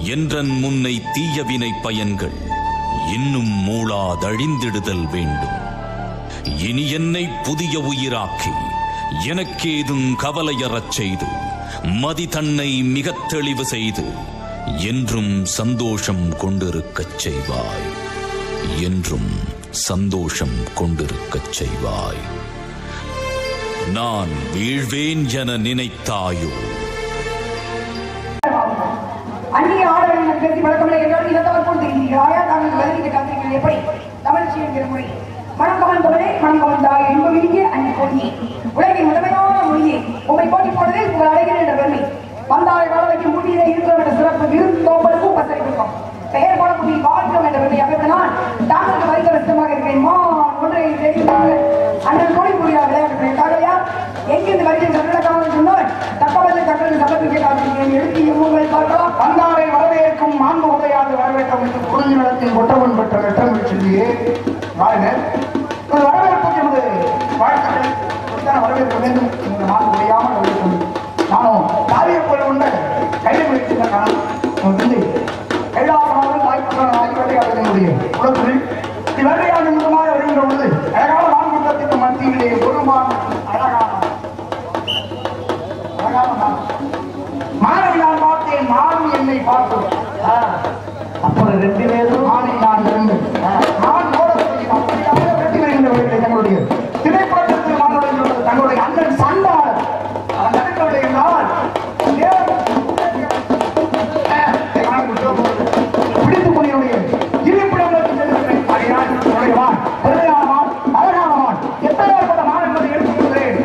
என்றன் முன்னை தீயவினை பயன்கள் இன்னும் மூளாதழிந்திடுதல் வேண்டும். இனி என்னை புதிய உயிராக்கி எனக்கேதும் கவலையறச் செய்து மதி தன்னை மிகத் தெளிவு செய்து என்றும் சந்தோஷம் கொண்டிருக்கச் செய்வாய். என்றும் சந்தோஷம் கொண்டிருக்கச் செய்வாய். நான் வீழ்வேன் என நினைத்தாயோ? அந்நிய ஆடவர்கள் பேசி வழக்கமில்லை என்றால் இனத்தவர் போல் தெரிகிறாயா? தாங்கள் பதிலுக்கு காத்திருக்கிறது எப்படி? தமிழ்ச்சி என்கிற மொழி மணக்கவன் தமிழே மணக்கவன் தாய் என்பது இங்கே அந்நிய கொடியே உலகின் முதன்மையான மொழியே உண்மை போட்டி போனதே உங்கள் அடைகிறேன் என்ற பெருமை வந்தாய காலவைக்கு மூட்டியிலே இருக்கிறோம் என்ற சிறப்பு விருந்தோம்பலுக்கும் பத்தரிக்கும் பெயர் போடக்கூடிய வாழ்க்கை என்ற பெருமை அப்படினால் தாங்களுக்கு வைக்க கஷ்டமாக இருக்கிறேன். ஒன்றை தெரிவித்தாங்க அண்ணன் கோடி கூடியா விளையாடுகிறேன் தாகலையா எங்கிருந்து வருகின்ற தமிழகமாக சொன்னால் தக்கவத்தை தங்களுக்கு சமர்ப்பிக்க காத்திருக்கிறேன். எழுதி உங்கள் பார்க்கலாம். வந்தாரை வரவேற்கும் மாண்பு உரையாது வரவேற்றம் என்று குறுஞ்சி நடத்தின் கொட்டவன் பெற்ற வெற்றமிழ் சொல்லியே வரவேற்புக்கு எனது வாழ்த்துக்களை வரவேற்க வேண்டும் என்று மாண்பு உரையாமல் வரவேற்கும். நானும் காவியப்பொருள் உண்ட கையில் வைக்கின்ற வந்து கைலாசமாக தாய்ப்புடன் ஆகியவற்றை அதனுடைய குலத்தில் வெள்ளையான முகமாக வருகின்ற பொழுது அழகான மாண்புத்திற்கு மத்தியிலே ஒருமான அழகான மாணவி நான் பார்த்தேன், மாணவி என்னை பார்த்தோம். அப்புறம் 2 பேரும் மாணவி நான் இருந்து நான் தங்களுடைய திரைப்படத்திற்கு மாணவர்கள் தங்களுடைய அண்ணன் சண்டார் நடக்கவில்லை என்றால் பிடித்துக் கொள்ளுடைய இருப்பிடங்களுக்கு செல்கிறேன். பெருமையானவான் அழகானவான் எத்தனைப்பட்ட மாணவர்களை எடுத்துக் கொள்கிறேன்.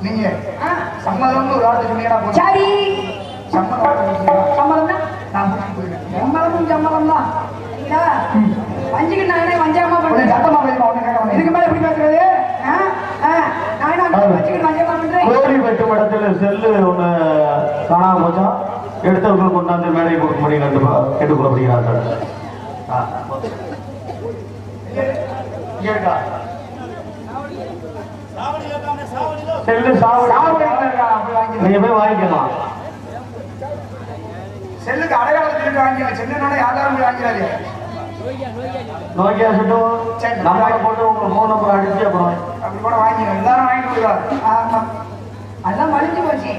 நீங்க சம்மதம்னு ஒரு வார்த்தை சொன்னீங்கன்னா சரி சம்மதம்னா நான் முடிச்சு போயிடுறேன். சம்மதமும் சம்மதம் தான் வஞ்சிக்கு நானே வஞ்சாமா பண்றேன். சத்தமா பேசுமா ஒண்ணு கேட்க இதுக்கு மேல எப்படி பேசுறது? வஞ்சிக்கு வஞ்சாமா பண்றேன். கோடி வெட்டும் இடத்துல செல்லு ஒண்ணு காணாம போச்சா எடுத்தவர்கள் கொண்டாந்து மேடை கொடுக்கும்படி கேட்டுக்கொள்ளப்படுகிறார்கள். கேட்டா செல்லு சாவடி நீங்க போய் வாங்கிக்கலாம். செல்லுக்கு அடையாளத்துக்கு வாங்கிக்கலாம். செல்லுனோட ஆதாரம் போய் வாங்கிறாரு. நோக்கியா சுட்டும் நம்பரை போட்டு உங்க ஃபோன் நம்பர் அடிச்சு அப்புறம் அப்படி கூட வாங்கிக்கலாம். எல்லாரும் வாங்கிட்டு போயிடுவாரு. ஆமா அதான் மலிஞ்சு போச்சு.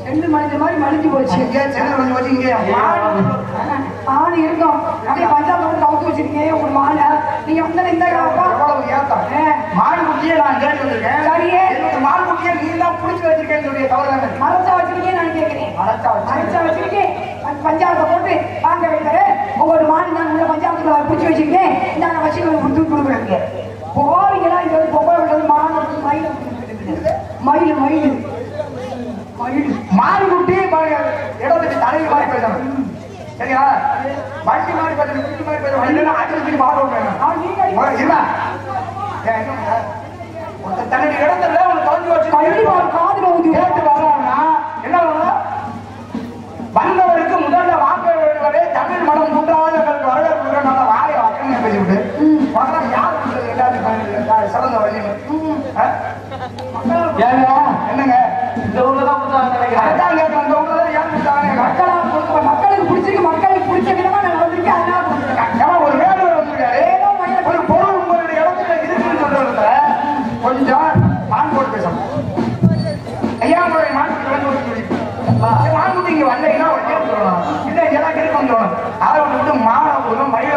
செல்லு மலிஞ்ச மாதிரி மலிஞ்சு போச்சு. இங்கே செல்லு கொஞ்சம் வச்சு இங்கே ஆணி இருக்கும். அப்படியே பஞ்சாப் வந்து கவுத்து வச்சிருக்கீங்க ஒரு மாலை. நீங்க வந்து இந்த எவ்வளவு ஏத்தம். மாடு குட்டியே நான் கேட்டு வந்திருக்கேன். சரியே மாடு குட்டியை நீ தான் பிடிச்சி வச்சிருக்கேன்னு சொல்லி தவறு மரத்தா வச்சிருக்கேன் நான் கேட்கிறேன். மரத்தா வச்சிருக்கேன். பஞ்சாபத்தை போட்டு வாங்க வைக்கிறேன். ஒவ்வொரு மாடு நான் உள்ள பஞ்சாபத்துல பிடிச்சி வச்சிருக்கேன். நான் வச்சு கொடுத்து கொடுக்குறேங்க. போவீங்களா இங்க வந்து பொம்பளை விட்டது மாடு மயில் மயில் மயில் மயில் மாடு குட்டி இடத்துக்கு தலைவி மாதிரி பேசணும். சரியா? வண்டி மாதிரி பேசணும். குட்டி மாதிரி பேசணும். அடிச்சு மாடு ஒருத்தர் தன்னுடைய இடத்துல உனக்கு தொலைஞ்சு வச்சு காதுல ஊதி கேட்டு வர்றாங்கன்னா என்ன பண்ணணும்? வந்தவருக்கு முதல்ல வாக்க வேண்டுவதே தமிழ் மனம் குன்றாதவர்களுக்கு வரவேற்பு நல்ல வாயை வாக்கன்னு பேசிவிட்டு யார் எல்லாரும் சிறந்த வழியும் என்னங்க இந்த ஊர்ல தான் கொடுத்தாங்க நினைக்கிறேன். அதான் கேட்கலாம். இந்த ஊர்ல ஏன் கொடுத்தாங்க? மக்களுக்கு பிடிச்சிருக்கு. மக்களுக்கு பிடிச்ச விதமா நான் வந்திருக்கேன். அதனால கொடுத்துருக்கேன். ஒரு வேடுவர் வந்திருக்காரு. ஒரு பொருள் உங்களுடைய இடத்துல இருக்குன்னு சொல்றதுல கொஞ்சம் மான் போட்டு பேசணும். ஐயா உங்களுடைய மான்குட்டி வந்து சொல்லி மான்குட்டி இங்க வரலைன்னா ஒரு கேட்டு சொல்லலாம். இல்லை எல்லாம் கேட்டு வந்துடணும். அதை விட்டு மாணவ மயில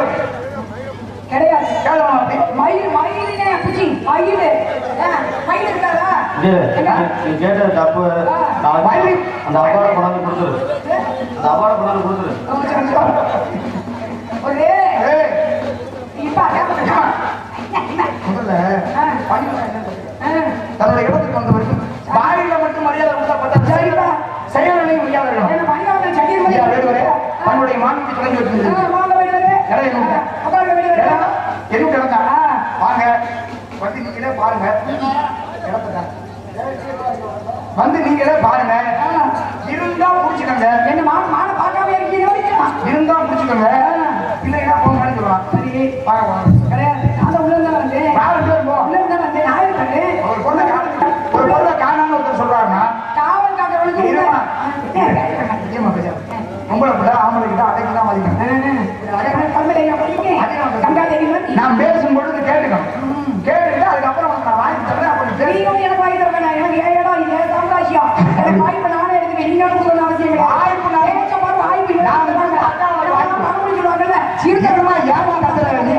கிடையாது. கேட்கலாம். அப்படி மயில் மயிலே பிடிச்சி மயில் மயில் இருக்காதா? நீ கேட்டது தப்பு. அந்த அவார்டை கொண்டாந்து கொடுத்துரு. அந்த அவார்டை கொண்டாந்து கொடுத்துரு. ஒரு இப்ப முதல்ல தன்னுடைய இடத்துக்கு வந்தவருக்கு வாயில மட்டும் மரியாதை கொடுத்தா சரிப்பா செயலையும் மரியாதை தன்னுடைய மாநிலத்தை தொடங்கி வச்சிருந்தது வாங்க வந்து நீங்களே பாருங்க. வந்து நீங்களே பாருங்க. இருந்தா புடிச்சுக்கோங்க. என்ன மான பார்க்காம இருக்கீங்க. இருந்தா புடிச்சுக்கோங்க. இல்லைன்னா போன் பண்ணி சொல்லலாம். சரி வாங்க கிடையாது. நான் உள்ள இருந்தா வந்தேன். உள்ள இருந்தா வந்தேன். நான் இருக்கேன். ஒரு பொருளை காணாம ஒருத்தர் சொல்றாருன்னா காவல் காக்கிறவனுக்கு உங்களை கூட ஆம்பளை கிட்ட அடைக்கு தான் மதிக்கணும். நான் பேசும்பொழுது கேட்டுக்கணும். கேட்டுட்டு அதுக்கப்புறம் நான் வாங்கி தரேன். அப்படி எனக்கு வாங்கி தரேன். எனக்கு ஏடா இல்லை சம்பாஷியம். எனக்கு வாய்ப்பு நானே எடுத்துக்கேன். நீங்க கொடுக்கணும் அவசியம் வாய்ப்பு வாய்ப்பு சொல்லுவாங்கல்ல சீர்கரமா ஏமா கத்துற நீ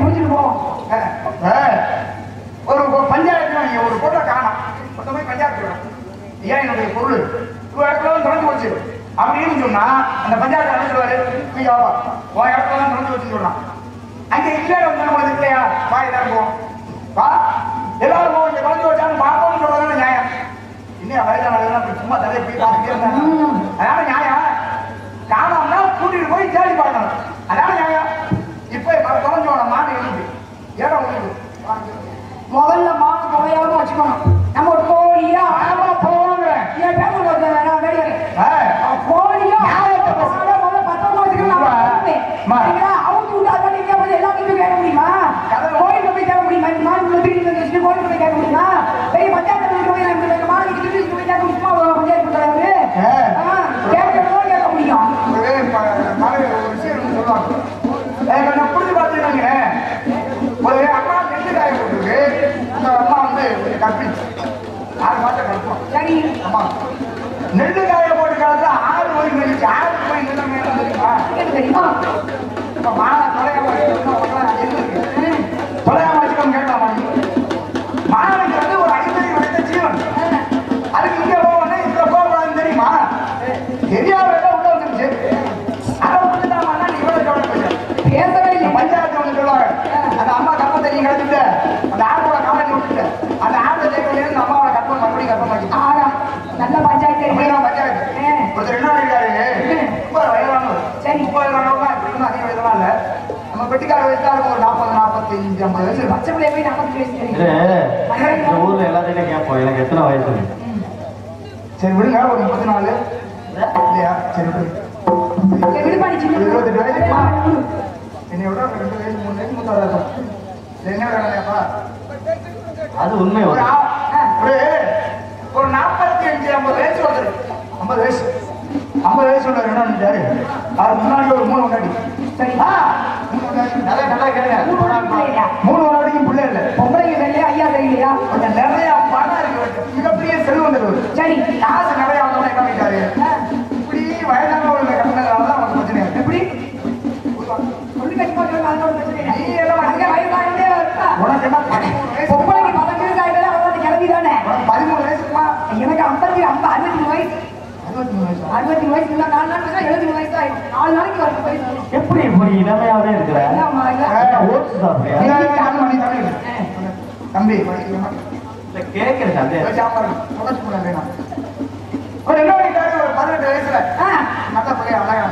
முடிச்சுட்டு போவோம். ஒரு பஞ்சாயத்து ஒரு பொருளை காணும். மொத்தமே பஞ்சாயத்து ஏன் என்னுடைய பொருள் இடத்துல தொடர்ந்து வச்சு அப்படின்னு சொன்னா அந்த பஞ்சாயத்து என்ன சொல்லுவாரு? உன் இடத்துல தொடர்ந்து வச்சு சொல்லலாம். அங்க இல்லையா வந்து இல்லையா வா எல்லாரும் போவோம். வா எல்லாரும் போவோம். இங்க தொடர்ந்து வச்சாலும் பார்ப்போம்னு சொல்றதான நியாயம். இன்னும் வயதான சும்மா தலை போய் பார்த்துட்டே இருந்தாங்க. அதனால நியாயம். காணோம்னா கூட்டிட்டு போய் தேடி பார்க்கணும். அதனால நியாயம். இப்ப தொலைஞ்சோட மாடு எழுது ஏடா உங்களுக்கு முதல்ல மாடு தொலையாம வச்சுக்கணும். நம்ம ஒரு கோழியா போவாங்க. என் பேர் கோழியா முதல்ல பத்திரமா வச்சுக்கணும். அவுத்து விட்டு அதை நீங்க எல்லாத்தையும் கேட்க முடியுமா? கோயிலுக்கு போய் கேட்க முடியுமா? மாடு கோயிலுக்கு போய் கேட்க முடியுமா? பெரிய பஞ்சாயத்து போய் மாடு போய் கேட்க முடியுமா? பஞ்சாயத்து கேட்கணும் கேட்க முடியும். ஒரு விஷயம் சொல்லுவாங்க. நான் புரிஞ்சு பார்த்துருக்காங்க. ஒரு அம்மா நெல்லு காய போட்டுருக்கு. அந்த அம்மா வந்து ஒரு கற்பி 6 மாதம் கற்போம். சரி அம்மா நெல்லு காய போட்டு காலத்துல 6 வயசு மேலிச்சு 6 போய் நெல்ல மேல தெரியுமா? இப்ப மாலை தொலையாம தொலையாம வச்சுக்கோங்க. கேட்டாமா மாலைக்கு வந்து ஒரு 50 வயசு ஜீவன். அதுக்கு இங்க போவோம்னா இதுல போகக்கூடாதுன்னு தெரியுமா? தெரியாத உள்ள வந்துருச்சு. அதை விட்டுட்டாமா நீ இவ்வளவு சொல்ல பேசவே இல்லை. பஞ்சாயத்து ஒன்று சொல்லுவாங்க. அந்த அம்மா கற்பத்தை நீங்க கழிச்சுட்டு அந்த ஆட்டோட காலை விட்டுட்டு அந்த ஆட்டோ ஜெயிக்க அம்மாவோட கற்பனை மறுபடியும் கற்பனை வச்சு நல்ல பஞ்சாயத்து பஞ்சாயத்து ஒருத்தர் என்ன இருக்காரு? 30 வயதானவர். சரி 30 வயதானவங்க இப்படி அதிக வயதெல்லாம் இல்ல. நம்ம பெட்டிக்கார வயசு தான் இருக்கும். ஒரு 40 45 50 வயசு இருக்கும். பச்சை பிள்ளை போய் 40 வயசு இந்த ஊர்ல எல்லாத்தையும் கேட்போம். எனக்கு எத்தனை வயசு? சரி விடுங்க. ஒரு 34 இல்லையா? சரி விடுபாடி 28 வயசு என்னை விட 2 வயசு 3 வயசு மூத்தவரா இருக்கும். என்ன வேலையாப்பா? அது உண்மை. ஒரு 45 50 வயசு வருது. 50 வயசு உள்ள என்ன பண்ணிட்டாரு? அவர் முன்னாடி ஒரு 3 முன்னாடி. சரி. 3 முன்னாடி நல்லா கேளுங்க. 3 முன்னாடிக்கும் பிள்ளை இல்லை. பொம்பளைங்க தெரியலையா ஐயா தெரியலையா? கொஞ்சம் நிறைய பணம் இருக்கு. மிகப்பெரிய செல்வம் தருவது. சரி. காசு நிறைய வந்தோம்னா என்ன பண்ணிட்டாரு? இப்படி வயதானவர்கள் கட்டினதுனால தான் அவனுக்கு பிரச்சனை. எப்படி சொல்லி கட்டிப்பா அதோட பிரச்சனை. நீ எல்லாம் வயதானே இருக்கா? உனக்கு என்ன 13 வயசு? பொம்பளைக்கு 15 ஆயிட்டாலே அவரோட கிளம்பி தானே. 13 வயசுமா? எனக்கு 63 வயசு. 63 வயசு. 63 வயசு இல்ல 4 நாள் 73 வயசு ஆயிடும். 4 நாளைக்கு ஒரு வயசு வரும். எப்படி இப்படி இளமையாவே இருக்கிற? ஆமா இல்ல. ஓட்ஸ் சாப்பிடுறியா? தம்பி கேட்கிறேன் அதே. ஒரு 18 வயசுல நல்ல பிள்ளைய அழகான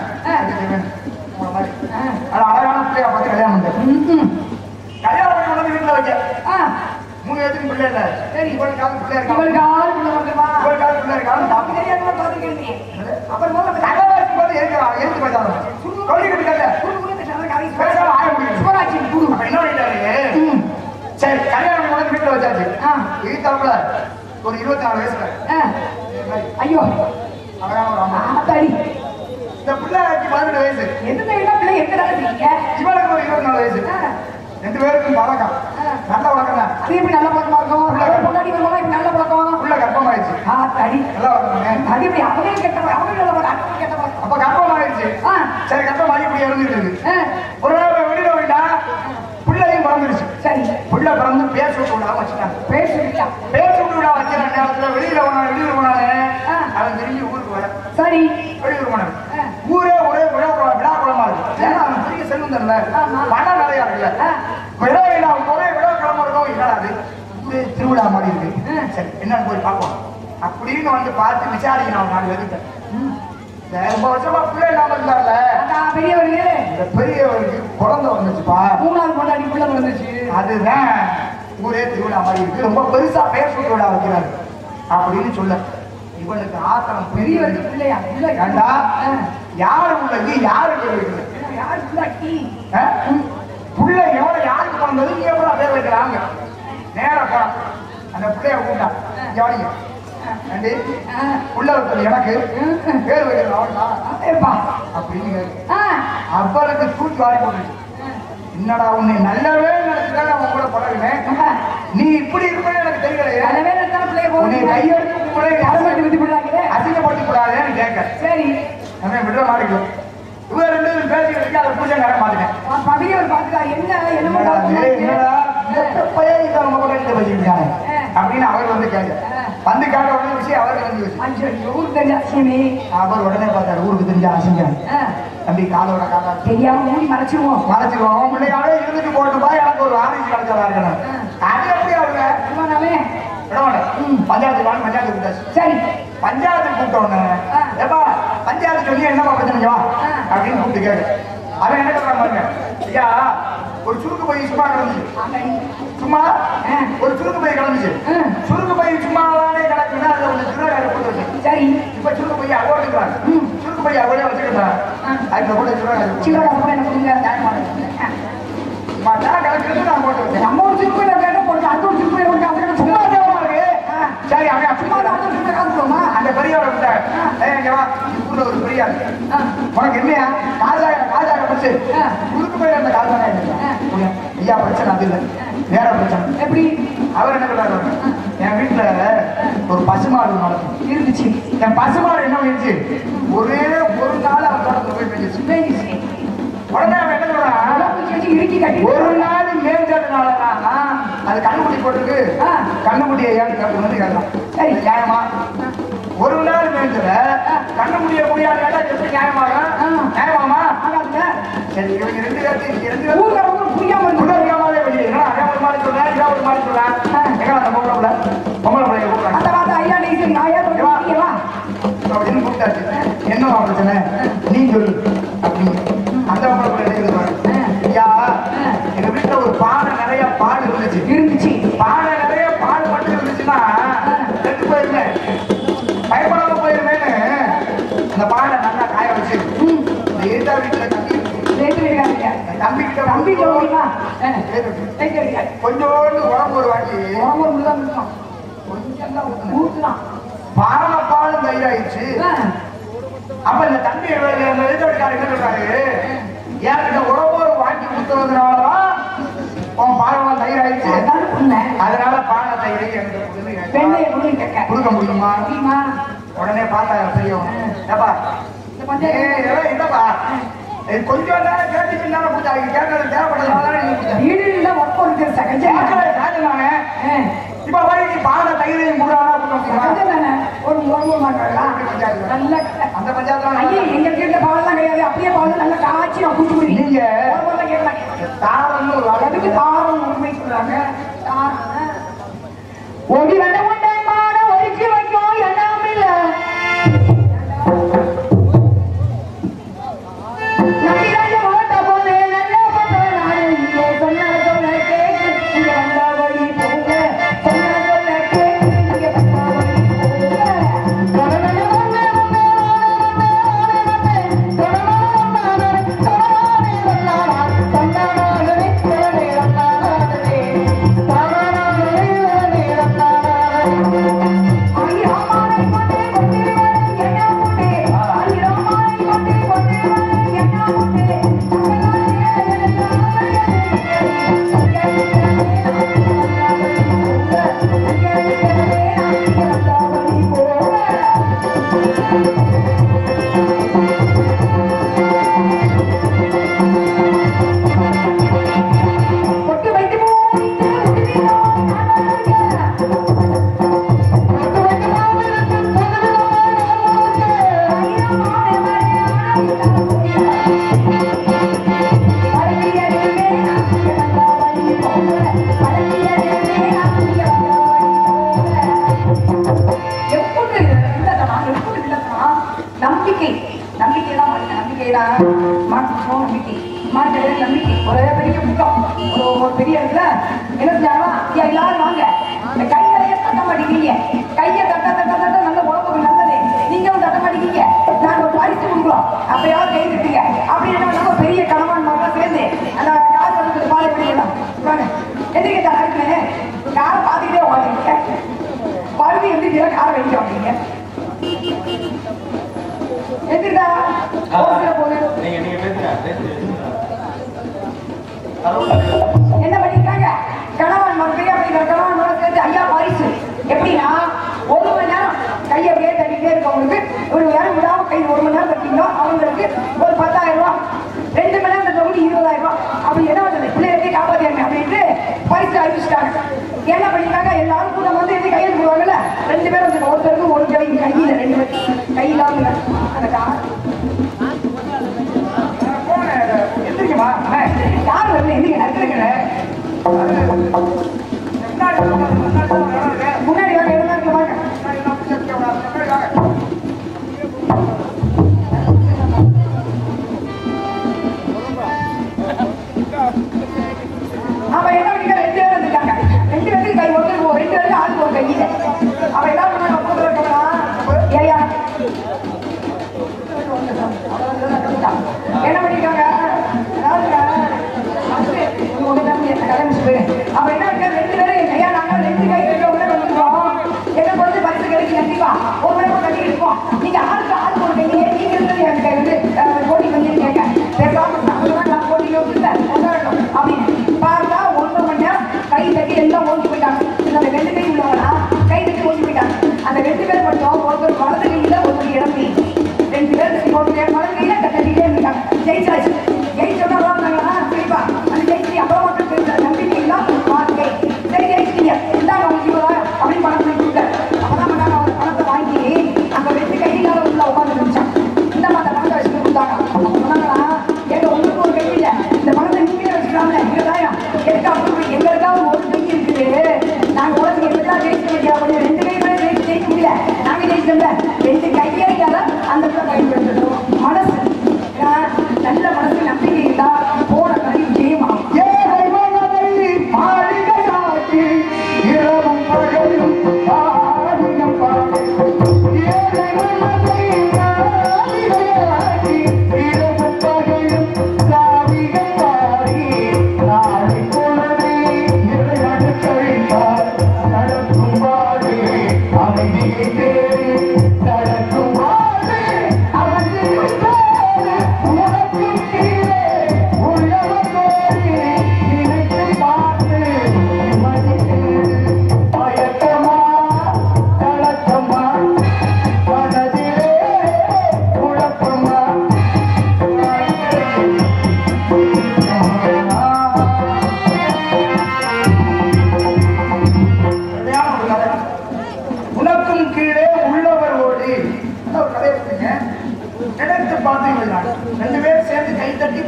அழகான பிள்ளைய பார்த்து கல்யாணம் பண்ணேன். கல்யாணம் பண்ணி கொண்டு வீட்டுல வச்ச 3 வயசுக்கு பிள்ளை இல்ல. சரி இவளுக்கு கால பிள்ளை இருக்கா? இவளுக்கு ஆள் பிள்ளை வந்துமா? இவளுக்கு கால பிள்ளை இருக்கா? அப்படி தெரியாம பாத்துக்கிட்டீங்க. அப்புறம் முதல்ல தகவல் போது எழுந்து போயிட்டாங்க. சொல்லிக்கிட்டு இருக்கல. பேசாம ஆய முடியும். சுவராட்சி குரு. அப்ப என்ன பண்ணிட்டாரு? சரி கல்யாணம் பண்ணி வீட்டுல வச்சாச்சு. வீட்டாப்புல ஒரு 24 வயசுல ஐயோ அழகான ஒரு அம்மா. சரி. இந்த பிள்ளைக்கு 18 வயசு. எந்த பிள்ளை எங்க இருக்கீங்க? இவனுக்கு ஒரு 24 வயசு. 2 பேருக்கும் பழக்கம். நல்ல பழக்கம் தான். அது எப்படி நல்ல பழக்கமா இருக்கும்? பொண்டாடி வரும்போது இப்ப நல்ல பழக்கம். உள்ள கர்ப்பமாயிடுச்சு. சரி. நல்லா வளர்ந்தாங்க. அது எப்படி அவனே கெட்ட அவங்க நல்ல பழக்கம் கெட்ட பழக்கம். அப்ப கர்ப்பமாயிடுச்சு. சரி கர்ப்பமாகி இப்படி இறந்துட்டு இருக்கு. ஒரு நாள் வெளியில போயிட்டா பிள்ளையும் பிறந்துருச்சு. சரி. பிள்ளை பிறந்து பேச விட்டு விடாம வச்சுட்டாங்க. பேச விட்டா விட வைக்கிற நேரத்துல வெளியில போனாலே அவன் திரும்பி ஊருக்கு வர. சரி. வெளியூர் போனாங்க. ஊரே ஒரே விழாக்குளமா இருக்கு. ஏன்னா அவன் பெரிய செல்வம் தரல. பணம் நிறைய இருக்குல்ல. விழா அவன் ஒரே விழாக்குளமா இருக்கும். என்னடாது ஊரே திருவிழா மாதிரி இருக்கு. சரி என்னன்னு போய் பார்ப்போம் அப்படின்னு வந்து பார்த்து விசாரிக்கணும். அவன் 4 பேருக்கு ரொம்ப வருஷமா பிள்ளை இல்லாம இருந்தார்ல பெரியவருக்கு. இந்த பெரியவருக்கு குழந்தை வந்துச்சுப்பா. 3ஆவது பொண்டாடி பிள்ளை வந்துச்சு. அதுதான் ஊரே திருவிழா மாதிரி இருக்கு. ரொம்ப பெருசா பேர் சுட்டு விழா வைக்கிறாரு அப்படின்னு சொல்ல இவனுக்கு ஆத்திரம். பெரியவருக்கு பிள்ளையா? பிள்ளை கண்டா யாரு உள்ளது யாரு இருக்குது? யாரு பிள்ளைக்கு? புள்ள எவ்வளவு யாருக்கு பிறந்தது நீ எவ்வளவு பேர் வைக்கிறாங்க. நேரம் போனா அந்த பிள்ளைய கூட்டா ஜாலிங்க உள்ள இருக்கிறது எனக்கு பேர் வைக்கிறது அவன்டா அப்படின்னு அவருக்கு தூக்கி வாரி போட்டுச்சு. என்னடா உன்னை நல்லவே நினைச்சுதான் அவன் கூட பழகினேன். நீ இப்படி இருப்பேன்னு எனக்கு தெரியலையே. உன்னை கையெடுத்து அசிங்கப்படுத்தி கூடாதுன்னு கேட்க. சரி அவன் விடுற மாட்டேங்குது. இவர் 2 பேரும் பேசிக்கிட்டு அதை பூஜை கர மாட்டேன். அப்படின்னு அவர் வந்து கேட்க வந்து கேட்ட உடனே விஷயம் அவருக்கு வந்து அவர் உடனே பார்த்தாரு. ஊருக்கு தெரிஞ்ச அசிங்கம் தம்பி காலோட காலா தெரியாம மறைச்சிருவோம். அவன் பிள்ளையாவே இருந்துட்டு போட்டுப்பா எனக்கு ஒரு ஆரஞ்சு கிடைச்சதா இருக்கணும். அது எப்படி அவங்க பஞ்சாயத்து பஞ்சாயத்து கூட்டாச்சு. சரி பஞ்சாயத்து கூப்பிட்டோன்னு ஏப்பா பஞ்சாயத்து சொல்லி என்னப்பா பிரச்சனைவா அப்படின்னு கூப்பிட்டு கேட்க அவன் என்ன சொல்றான் பாருங்க. ஐயா ஒரு சுருக்கு பை சும்மா கிடந்துச்சு. சும்மா ஒரு சுருக்கு பை கிடந்துச்சு. சுருக்கு பை சும்மாவே கிடக்குன்னா அதுல ஒரு திருவிழா போட்டு. சரி இப்ப சுருக்கு பையை அகோடுக்கிறாங்க. சுருக்கு பையை அகோட வச்சுக்கிட்டான். அதுக்கு கூட திருவிழா கிடக்குறது நான் போட்டு வச்சேன். நம்ம ஒரு சுருக்கு பையில கேட்ட போட்டு அந்த ஒரு சுருக்கு பையில போட்டு சும்மா தேவமா இருக்கு. சரி அவன் சும்மா காசுமா அந்த பெரியவரை ஊர்ல ஒரு பெரியா உனக்கு என்னையா காஜாக பச்சு குறுக்கு போய் அந்த கால்தானே ஐயா பிரச்சனை அது இல்லை வேற பிரச்சனை. எப்படி அவர் என்ன சொல்றாரு? என் வீட்டுல ஒரு பசுமாடு இருந்துச்சு. என் பசுமாடு என்ன பண்ணிருச்சு? ஒரே ஒரு நாள் அவன் தோட்டத்துல போய் பேசிச்சு. உடனே அவன் என்ன சொல்றான்? இறுக்கி கட்டி ஒரு நாள் மேய்ஞ்சதுனாலதான் அது கண்ணுக்குட்டி போட்டுருக்கு. கண்ணுக்குட்டியை ஏன் வந்து கேட்கலாம். சரி நியாயமா? ஒரு நாள் மேய்ஞ்சத கண்ணுக்குட்டிய முடியாது கேட்டா எப்படி நியாயமாக? நியாயமாமா? சரி இவங்க 2 பேர்த்தையும் புரியாமலே வெளியே அதே ஒரு மாதிரி சொல்றேன் இதா ஒரு மாதிரி சொல்றேன். எங்க அந்த பொம்பளை பிள்ளைய கூப்பிடுறாங்க. அந்த வார்த்தை ஐயா நீங்க அப்படின்னு கூப்பிட்டாச்சு. என்னவா பிரச்சனை நீ சொல்லு அப்படின்னு அந்த பொம்பளை பிள்ளை ஐயா எங்க வீட்டுல ஒரு பானை நிறைய பால் இருந்துச்சு. பானை நிறைய பால் மட்டும் இருந்துச்சுன்னா செத்து போயிருந்தேன் பயப்படாம போயிருந்தேன்னு அந்த பானை நல்லா காய வச்சு எதிர்த்தா வீட்டுல கட்டி சேர்த்து வைக்காதீங்க. தம்பிக்கிட்ட தம்பி சொல்லுவீங்களா? கொஞ்சோண்டு உடம்பு ஒரு வாட்டி உடம்பு தான் இருக்கும். கொஞ்சம் தான் ஊத்துலாம். பாலப்பாலும் தயிராயிடுச்சு. அப்ப இந்த தம்பி எதிர்க்காரு என்ன சொல்றாரு, என்கிட்ட உடம்பு ஒரு வாங்கி கொடுத்துறதுனாலதான் உன் பாலெல்லாம் தயிராயிடுச்சு, அதனால பால தயிரை எனக்கு கொடுக்க முடியுமா? உடனே பார்த்தா செய்யும். என்னப்பா கொஞ்சம் நேரம் கேட்டுச்சு கேட்கறது தேவைப்படுறதுனால வீடுல ஒர்க் கொடுக்குற இப்ப போய் நீ பால தயிரையும் ஒரு நல்ல அந்த பஞ்சாயத்துல எங்க வீட்டுல பால்லாம் கிடையாது. அப்படியே பால் நல்லா காய்ச்சி நான் கூட்டு போய் நீங்க தாரம் அதுக்கு தாரம் உண்மை சொல்றாங்க. ஒடி வந்த உண்டைமான ஒழிச்சு வைக்கும் எல்லாம் இல்ல என்ன பண்ணிருக்காங்க? கணவன் மனைவி அப்படிங்கிற கணவன் சேர்த்து ஐயா பரிசு எப்படின்னா 1 மணி நேரம் கையை அப்படியே தட்டிட்டே இருக்கவங்களுக்கு ஒரு நேரம் விடாம கை 1 மணி நேரம் தட்டிங்கன்னா அவங்களுக்கு ஒரு 10,000 ரூபாய், 2 மணி நேரம் தட்டவங்களுக்கு 20,000 ரூபாய். அப்படி என்ன பண்ணுறது, பிள்ளைகளை காப்பாத்தியாங்க அப்படின்ட்டு பரிசு அறிவிச்சிட்டாங்க. என்ன பண்ணிருக்காங்க? எல்லாரும் கூட வந்து எப்படி கையில் போடுவாங்கல்ல, 2 பேரும் வந்து ஒருத்தருக்கு ஒரு கை கையில 2 பேர் கையிலாம எந்திரிக்கமா யார் வரல எந்திரிக்க நடக்கிறேன் முன்னாடி வாங்க இருந்தாங்க வாங்க. அவ என்ன பண்ணிக்க 2 பேர் வந்துட்டாங்க. 2 பேருக்கு கை ஒருத்தர் 2 பேருக்கு ஆளுக்கு ஒரு கையில. அவ என்ன பண்ண ஏயா என்ன பண்ணிருக்காங்க? அவ என்ன 2 பேரும் கையா நாங்க 2 கை வந்துருக்கோம். எனக்கு வந்து பரிசு கிடைக்கு கண்டிப்பா ஒரு நேரம் கட்டி இருப்போம். நீங்க ஆளுக்கு ஆளுக்கு ஒரு கையிலே நீங்க இருந்தது என் கை வந்து போட்டி பண்ணி கேட்க பேசாம போட்டியில அப்படின்னு பார்த்தா 1 மணி நேரம் கை தட்டி எல்லாம் ஓடி போயிட்டாங்க. அந்த 2 கை உள்ளவங்களா கை தட்டி ஓடி போயிட்டாங்க. அந்த 2 பேர் மட்டும் ஒருத்தர் வலது கையில ஒருத்தர் இடமே 2 பேர் வலது கையில கட்டிட்டே இருக்காங்க. ஜெயிச்சாச்சு. ஜெயிச்சோன்னா சரிப்பா அந்த ஜெயிச்சு அப்புறம் மட்டும் நம்பிக்கை இல்லாம வாழ்க்கை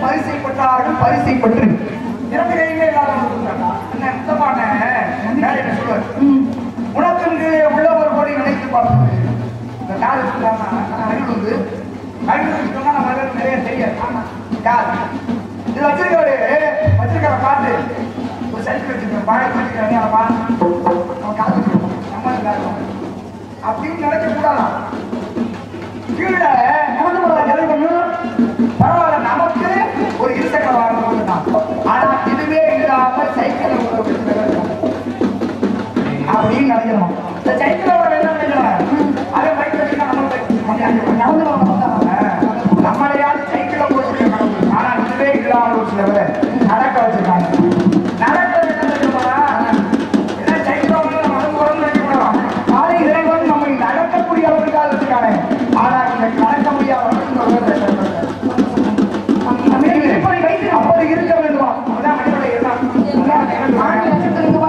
பரிசை பெற்றார்கள் பரிசை பெற்று இரண்டு கையிலே எல்லாரும் என்ன சுத்தமான என்ன சொல்லுவார் உனக்கு உள்ள ஒரு கோடி நினைத்து பார்ப்பது இந்த கால் கழிவுந்து கழிவுன்னா நம்ம நிறைய தெரியாது யார் இது வச்சிருக்கிற பார்த்து ஒரு சைக்கிள் வச்சிருக்கேன் பாய் வச்சிருக்காங்க அவன் காத்து நம்ம அப்படின்னு நினைக்க கூடாதான் கீழே நடந்து போற ஜனங்களும் பரவாயில்ல நமக்கு ஒரு இருசக்கர வாகனம் தான் ஆனா இதுவே இல்லாம சைக்கிள் அப்படின்னு நினைக்கணும் இந்த சைக்கிள் என்ன நினைக்கிறேன் அதை பைக் வச்சுக்கா நம்மளையாவது சைக்கிள போச்சு ஆனா இதுவே இல்லாம ஒரு சில பேர் நடக்க வச்சிருக்காங்க நடக்க என்ன சைக்கிள் ஆனா இறைவன் நம்மை நடக்கக்கூடிய அவர்களுக்காக வச்சிருக்காங்க ஆனா இந்த நடக்க முடியாத அப்படி இருக்க வேண்டுமா அதான் மனிதனுடைய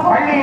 பள்ளி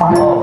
Oh.